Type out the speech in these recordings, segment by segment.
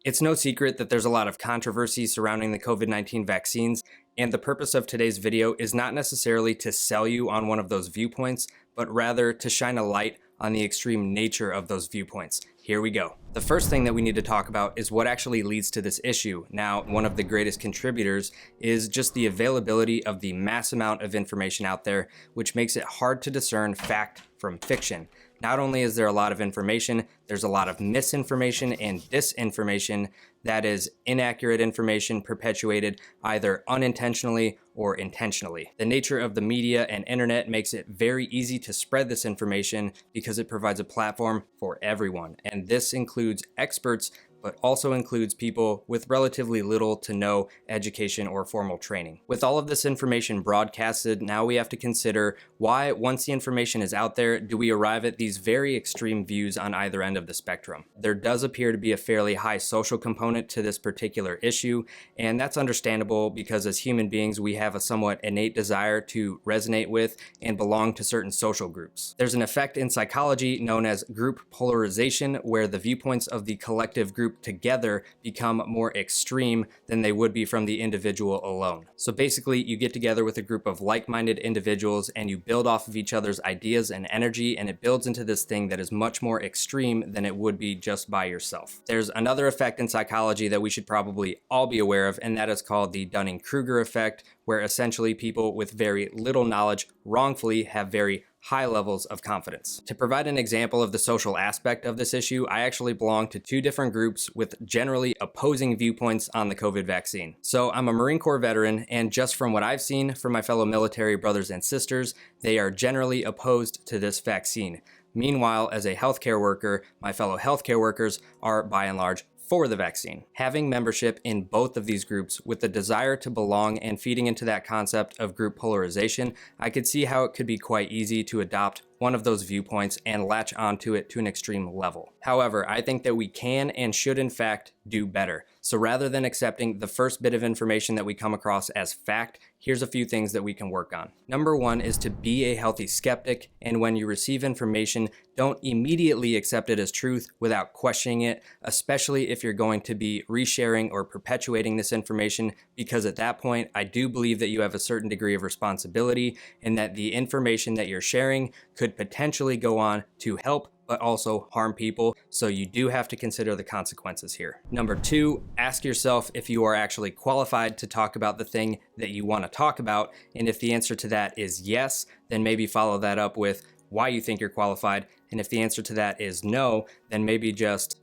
It's no secret that there's a lot of controversy surrounding the COVID-19 vaccines, and the purpose of today's video is not necessarily to sell you on one of those viewpoints, but rather to shine a light on the extreme nature of those viewpoints. Here we go. The first thing that we need to talk about is what actually leads to this issue. Now, one of the greatest contributors is just the availability of the mass amount of information out there, which makes it hard to discern fact from fiction. Not only is there a lot of information, there's a lot of misinformation and disinformation, that is inaccurate information perpetuated either unintentionally or intentionally. The nature of the media and internet makes it very easy to spread this information because it provides a platform for everyone. And this includes experts, but also includes people with relatively little to no education or formal training. With all of this information broadcasted, now we have to consider why, once the information is out there, do we arrive at these very extreme views on either end of the spectrum. There does appear to be a fairly high social component to this particular issue, and that's understandable because as human beings, we have a somewhat innate desire to resonate with and belong to certain social groups. There's an effect in psychology known as group polarization, where the viewpoints of the collective group together become more extreme than they would be from the individual alone. So basically, you get together with a group of like-minded individuals and you build off of each other's ideas and energy, and it builds into this thing that is much more extreme than it would be just by yourself. There's another effect in psychology that we should probably all be aware of, and that is called the Dunning-Kruger effect, where essentially people with very little knowledge wrongfully have very high levels of confidence. To provide an example of the social aspect of this issue, I actually belong to two different groups with generally opposing viewpoints on the COVID vaccine. So I'm a Marine Corps veteran, and just from what I've seen from my fellow military brothers and sisters, they are generally opposed to this vaccine. Meanwhile, as a healthcare worker, my fellow healthcare workers are by and large for the vaccine. Having membership in both of these groups with the desire to belong and feeding into that concept of group polarization, I could see how it could be quite easy to adopt one of those viewpoints and latch onto it to an extreme level. However, I think that we can and should in fact do better. So rather than accepting the first bit of information that we come across as fact, here's a few things that we can work on. Number one is to be a healthy skeptic, and when you receive information, don't immediately accept it as truth without questioning it, especially if you're going to be resharing or perpetuating this information, because at that point, I do believe that you have a certain degree of responsibility and that the information that you're sharing could potentially go on to help but also harm people, so you do have to consider the consequences here. Number two, ask yourself if you are actually qualified to talk about the thing that you want to talk about, and if the answer to that is yes, then maybe follow that up with why you think you're qualified, and if the answer to that is no, then maybe just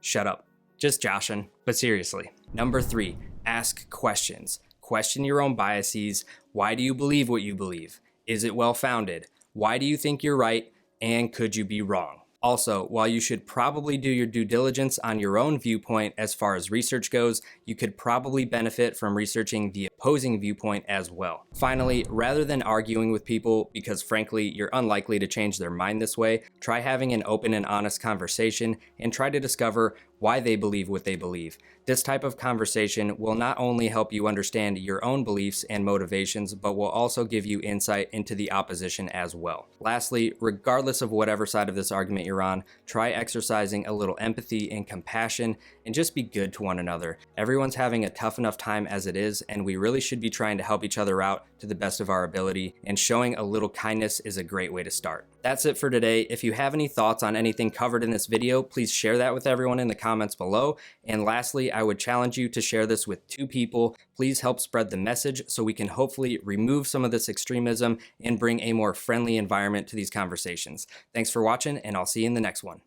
shut up. Just joshing, but seriously. Number three, ask questions. Question your own biases. Why do you believe what you believe? Is it well-founded? Why do you think you're right? And could you be wrong? Also, while you should probably do your due diligence on your own viewpoint as far as research goes, you could probably benefit from researching the opposing viewpoint as well. Finally, rather than arguing with people, because frankly, you're unlikely to change their mind this way, try having an open and honest conversation and try to discover why they believe what they believe. This type of conversation will not only help you understand your own beliefs and motivations, but will also give you insight into the opposition as well. Lastly, regardless of whatever side of this argument you're on, try exercising a little empathy and compassion and just be good to one another. Everyone's having a tough enough time as it is, and we really should be trying to help each other out to the best of our ability, and showing a little kindness is a great way to start. That's it for today. If you have any thoughts on anything covered in this video, please share that with everyone in the comments below. And lastly, I would challenge you to share this with 2 people. Please help spread the message so we can hopefully remove some of this extremism and bring a more friendly environment to these conversations. Thanks for watching, and I'll see you in the next one.